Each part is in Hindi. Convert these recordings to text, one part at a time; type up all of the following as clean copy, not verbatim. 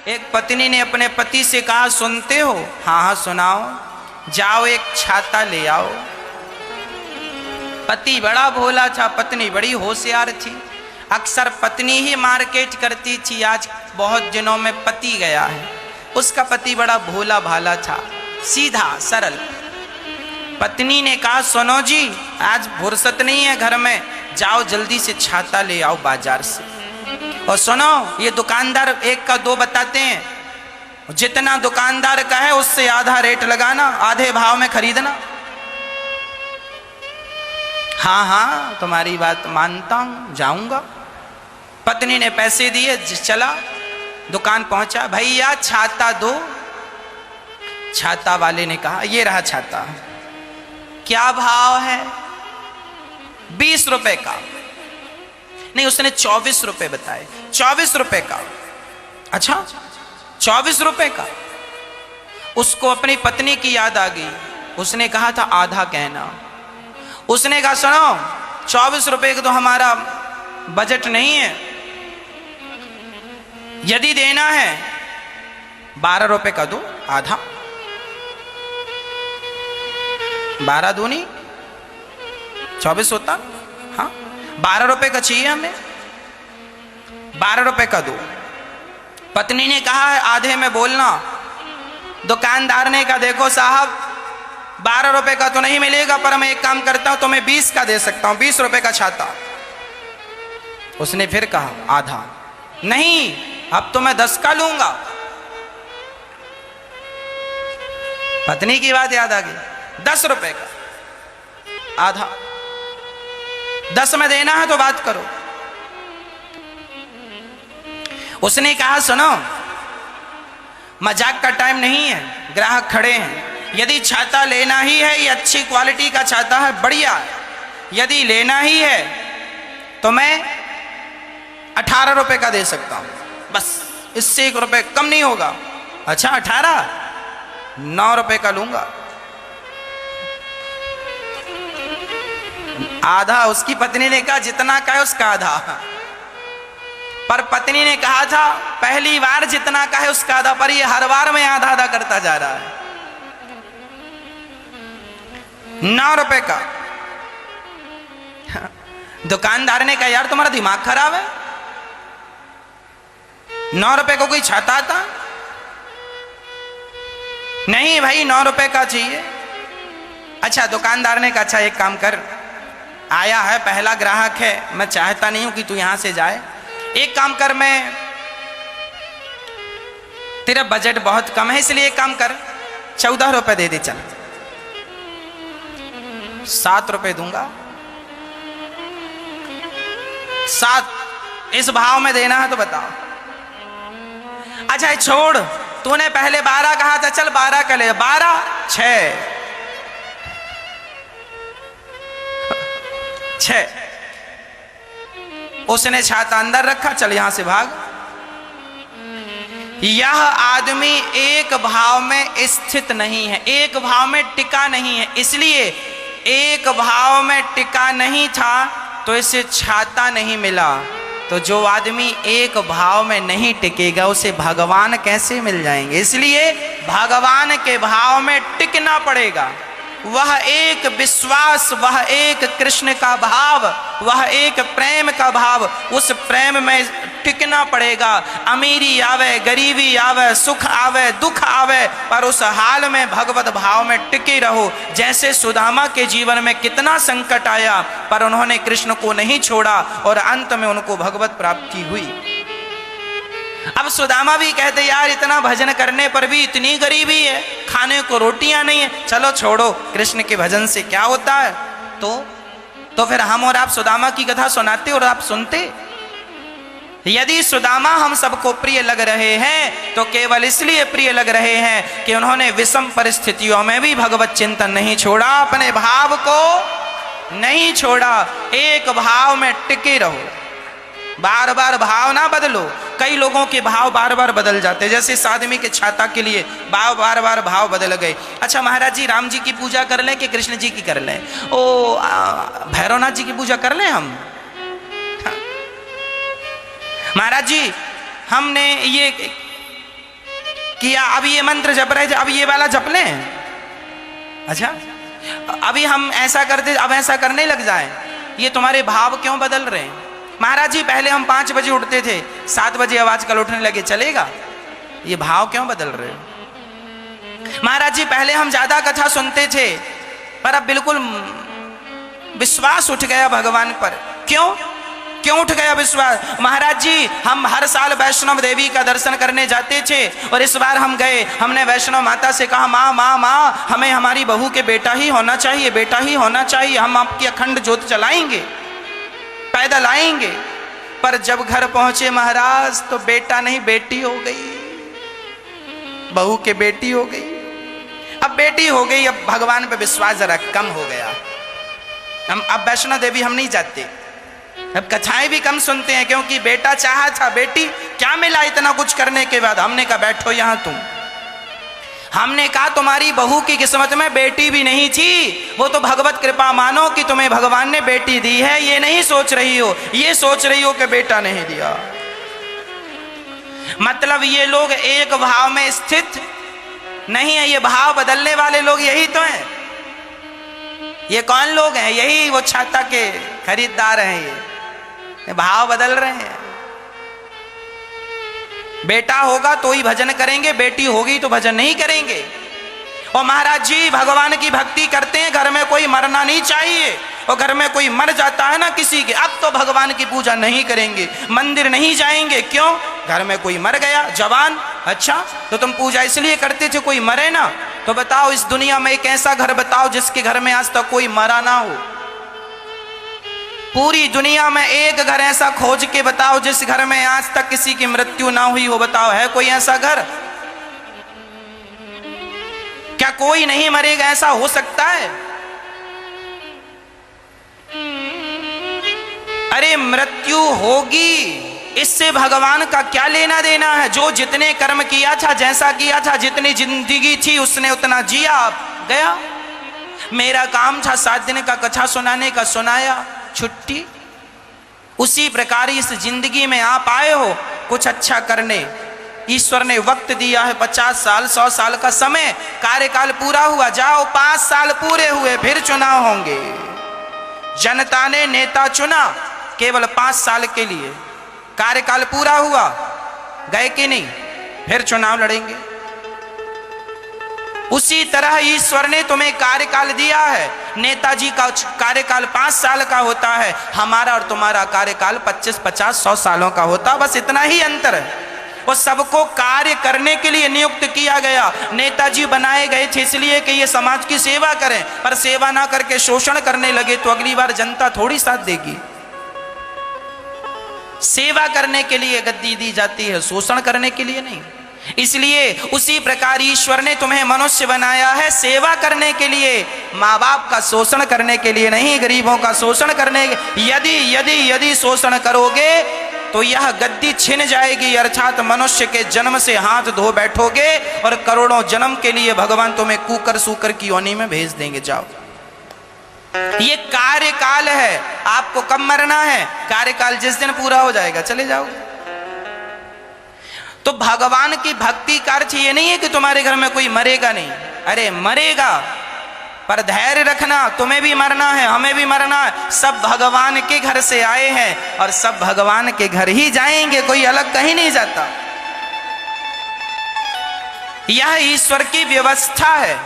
एक पत्नी ने अपने पति से कहा, सुनते हो? हाँ हाँ सुनाओ। जाओ एक छाता ले आओ। पति बड़ा भोला था, पत्नी बड़ी होशियार थी। अक्सर पत्नी ही मार्केट करती थी। आज बहुत दिनों में पति गया है। उसका पति बड़ा भोला भाला था, सीधा सरल। पत्नी ने कहा, सुनो जी, आज फुर्सत नहीं है घर में, जाओ जल्दी से छाता ले आओ बाजार से। और सुनो, ये दुकानदार 1 का 2 बताते हैं, जितना दुकानदार का है उससे आधा रेट लगाना, आधे भाव में खरीदना। हाँ हाँ तुम्हारी बात मानता हूं, जाऊंगा। पत्नी ने पैसे दिए, चला दुकान पहुंचा। भैया छाता दो। छाता वाले ने कहा, ये रहा छाता। क्या भाव है? 20 रुपए का। नहीं, उसने 24 रुपए बताए। 24 रुपए का। अच्छा 24 रुपए का। उसको अपनी पत्नी की याद आ गई। उसने कहा था आधा कहना। उसने कहा, सुनो 24 रुपए का तो हमारा बजट नहीं है, यदि देना है 12 रुपए का दो, आधा। 12 दूनी 24 होता। हाँ 12 रुपए का चाहिए हमें, 12 रुपए का दो। पत्नी ने कहा है आधे में बोलना। दुकानदार ने कहा, देखो साहब 12 रुपए का तो नहीं मिलेगा, पर मैं एक काम करता हूं, तो मैं 20 का दे सकता हूं, 20 रुपए का छाता। उसने फिर कहा आधा। नहीं, अब तो मैं 10 का लूंगा। पत्नी की बात याद आ गई। 10 रुपए का आधा। 10 में देना है तो बात करो। उसने कहा, सुनो मजाक का टाइम नहीं है, ग्राहक खड़े हैं। यदि छाता लेना ही है, ये अच्छी क्वालिटी का छाता है, बढ़िया है, यदि लेना ही है तो मैं 18 रुपए का दे सकता हूं, बस इससे 1 रुपए कम नहीं होगा। अच्छा 18, 9 रुपए का लूंगा। आधा। उसकी पत्नी ने कहा, जितना का है उसका आधा। पर पत्नी ने कहा था पहली बार जितना का है उसका आधा, पर ये हर बार में आधा आधा करता जा रहा है। 9 रुपए का। दुकानदार ने कहा, यार तुम्हारा दिमाग खराब है, 9 रुपए को कोई छाता था? नहीं भाई 9 रुपए का चाहिए। अच्छा दुकानदार ने कहा, अच्छा एक काम कर, आया है पहला ग्राहक है, मैं चाहता नहीं हूं कि तू यहां से जाए। एक काम कर, मैं तेरा बजट बहुत कम है, इसलिए एक काम कर 14 रुपए दे दे, चल 7 रुपए दूंगा। 7 इस भाव में देना है तो बताओ। अच्छा छोड़, तूने पहले 12 कहा था, चल 12 का ले। 12 6। उसने छाता अंदर रखा, चल यहां से भाग। यह आदमी एक भाव में स्थित नहीं है, एक भाव में टिका नहीं है, इसलिए एक भाव में टिका नहीं था तो इसे छाता नहीं मिला। तो जो आदमी एक भाव में नहीं टिकेगा उसे भगवान कैसे मिल जाएंगे? इसलिए भगवान के भाव में टिकना पड़ेगा। वह एक विश्वास, वह एक कृष्ण का भाव, वह एक प्रेम का भाव, उस प्रेम में टिकना पड़ेगा। अमीरी आवे, गरीबी आवे, सुख आवे, दुख आवे, पर उस हाल में भगवत भाव में टिके रहो। जैसे सुदामा के जीवन में कितना संकट आया पर उन्होंने कृष्ण को नहीं छोड़ा और अंत में उनको भगवत प्राप्ति हुई। अब सुदामा भी कहते, यार इतना भजन करने पर भी इतनी गरीबी है, खाने को रोटियां नहीं है, चलो छोड़ो, कृष्ण के भजन से क्या होता है। तो फिर हम और आप सुदामा की कथा सुनाते और आप सुनते। यदि सुदामा हम सबको प्रिय लग रहे हैं तो केवल इसलिए प्रिय लग रहे हैं कि उन्होंने विषम परिस्थितियों में भी भगवत चिंतन नहीं छोड़ा, अपने भाव को नहीं छोड़ा। एक भाव में टिके रहो, बार बार भाव ना बदलो। कई लोगों के भाव बार बार बदल जाते, जैसे इस आदमी के छाता के लिए बार बार भाव बदल गए। अच्छा महाराज जी राम जी की पूजा कर लें कि कृष्ण जी की कर लें? भैरवनाथ जी की पूजा कर लें हम? महाराज जी हमने ये किया, अब ये मंत्र जप रहे, अब ये वाला जप लें, अच्छा अभी हम ऐसा करते, अब ऐसा करने लग जाए, ये तुम्हारे भाव क्यों बदल रहे हैं? महाराज जी पहले हम 5 बजे उठते थे, 7 बजे आवाज कल उठने लगे, चलेगा? ये भाव क्यों बदल रहे हो? महाराज जी पहले हम ज्यादा कथा सुनते थे, पर अब बिल्कुल विश्वास उठ गया भगवान पर, क्यों क्यों उठ गया विश्वास? महाराज जी हम हर साल वैष्णव देवी का दर्शन करने जाते थे, और इस बार हम गए, हमने वैष्णव माता से कहा, माँ माँ माँ हमें हमारी बहू के बेटा ही होना चाहिए, बेटा ही होना चाहिए, हम आपकी अखंड ज्योत जलाएंगे, पैदल आएंगे। पर जब घर पहुंचे महाराज तो बेटा नहीं बेटी हो गई, बहू के बेटी हो गई। अब बेटी हो गई, अब भगवान पे विश्वास जरा कम हो गया, हम अब वैष्णो देवी हम नहीं जाते, अब कथाएं भी कम सुनते हैं, क्योंकि बेटा चाहा था, बेटी क्या मिला इतना कुछ करने के बाद? हमने कहा बैठो यहां तुम, हमने कहा तुम्हारी बहू की किस्मत में बेटी भी नहीं थी, वो तो भगवत कृपा मानो कि तुम्हें भगवान ने बेटी दी है, ये नहीं सोच रही हो, ये सोच रही हो कि बेटा नहीं दिया। मतलब ये लोग एक भाव में स्थित नहीं है, ये भाव बदलने वाले लोग यही तो हैं। ये कौन लोग हैं? यही वो छाता के खरीदार हैं, ये भाव बदल रहे हैं। बेटा होगा तो ही भजन करेंगे, बेटी होगी तो भजन नहीं करेंगे। और महाराज जी भगवान की भक्ति करते हैं, घर में कोई मरना नहीं चाहिए, और घर में कोई मर जाता है ना किसी के, अब तो भगवान की पूजा नहीं करेंगे, मंदिर नहीं जाएंगे। क्यों? घर में कोई मर गया जवान, अच्छा तो तुम पूजा इसलिए करते थे कोई मरे ना? तो बताओ इस दुनिया में एक ऐसा घर बताओ जिसके घर में आज तक कोई मरा ना हो। पूरी दुनिया में एक घर ऐसा खोज के बताओ जिस घर में आज तक किसी की मृत्यु ना हुई हो, बताओ है कोई ऐसा घर? क्या कोई नहीं मरेगा? ऐसा हो सकता है? अरे मृत्यु होगी, इससे भगवान का क्या लेना देना है? जो जितने कर्म किया था, जैसा किया था, जितनी जिंदगी थी उसने उतना जिया, गया। मेरा काम था 7 दिन का कथा सुनाने का, सुनाया, छुट्टी। उसी प्रकार इस जिंदगी में आप आए हो कुछ अच्छा करने, ईश्वर ने वक्त दिया है 50 साल 100 साल का समय, कार्यकाल पूरा हुआ, जाओ 5 साल पूरे हुए फिर चुनाव होंगे। जनता ने नेता चुना केवल 5 साल के लिए, कार्यकाल पूरा हुआ, गए कि नहीं, फिर चुनाव लड़ेंगे। उसी तरह ईश्वर ने तुम्हें कार्यकाल दिया है, नेताजी का कार्यकाल 5 साल का होता है, हमारा और तुम्हारा कार्यकाल 25, 50, 100 सालों का होता, बस इतना ही अंतर है। और सबको कार्य करने के लिए नियुक्त किया गया। नेताजी बनाए गए थे इसलिए कि ये समाज की सेवा करें, पर सेवा ना करके शोषण करने लगे तो अगली बार जनता थोड़ी साथ देगी। सेवा करने के लिए गद्दी दी जाती है, शोषण करने के लिए नहीं। इसलिए उसी प्रकार ईश्वर ने तुम्हें मनुष्य बनाया है सेवा करने के लिए, माँ बाप का शोषण करने के लिए नहीं, गरीबों का शोषण करने। यदि यदि यदि शोषण करोगे तो यह गद्दी छिन जाएगी, अर्थात मनुष्य के जन्म से हाथ धो बैठोगे और करोड़ों जन्म के लिए भगवान तुम्हें कुकर सूकर की योनि में भेज देंगे। जाओ, ये कार्यकाल है, आपको कब मरना है? कार्यकाल जिस दिन पूरा हो जाएगा चले जाओगे। तो भगवान की भक्ति का अर्थ ये नहीं है कि तुम्हारे घर में कोई मरेगा नहीं, अरे मरेगा, पर धैर्य रखना, तुम्हें भी मरना है, हमें भी मरना है, सब भगवान के घर से आए हैं और सब भगवान के घर ही जाएंगे, कोई अलग कहीं नहीं जाता। यह ईश्वर की व्यवस्था है।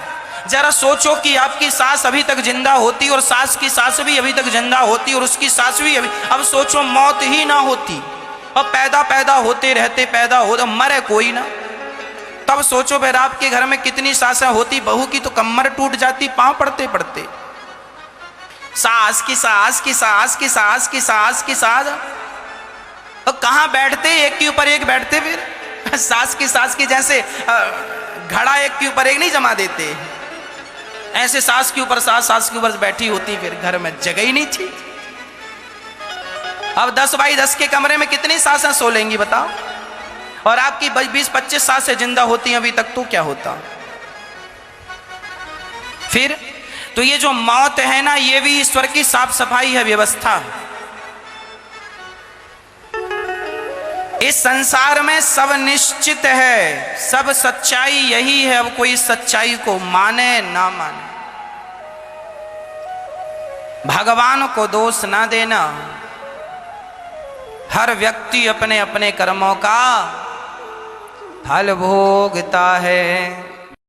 जरा सोचो कि आपकी सास अभी तक जिंदा होती और सास की सास भी अभी तक जिंदा होती और उसकी सास भी अभी, अब सोचो मौत ही ना होती और पैदा होते रहते पैदा होते मरे कोई ना, तब सोचो फिर आपके घर में कितनी सासें होती। बहू की तो कमर टूट जाती पांव पड़ते पड़ते, सास की सास की सास की सास की सास की सास, और कहाँ बैठते, एक के ऊपर एक बैठते, फिर सास की जैसे घड़ा एक के ऊपर एक नहीं जमा देते, ऐसे सास के ऊपर सास के ऊपर बैठी होती, फिर घर में जगह ही नहीं थी। अब 10 बाई 10 के कमरे में कितनी सासें सो लेंगी बताओ? और आपकी 20-25 सासें जिंदा होती अभी तक तो क्या होता? फिर तो ये जो मौत है ना, ये भी ईश्वर की साफ सफाई है, व्यवस्था। इस संसार में सब निश्चित है, सब सच्चाई यही है। अब कोई सच्चाई को माने ना माने, भगवान को दोष ना देना। हर व्यक्ति अपने अपने कर्मों का फल भोगता है।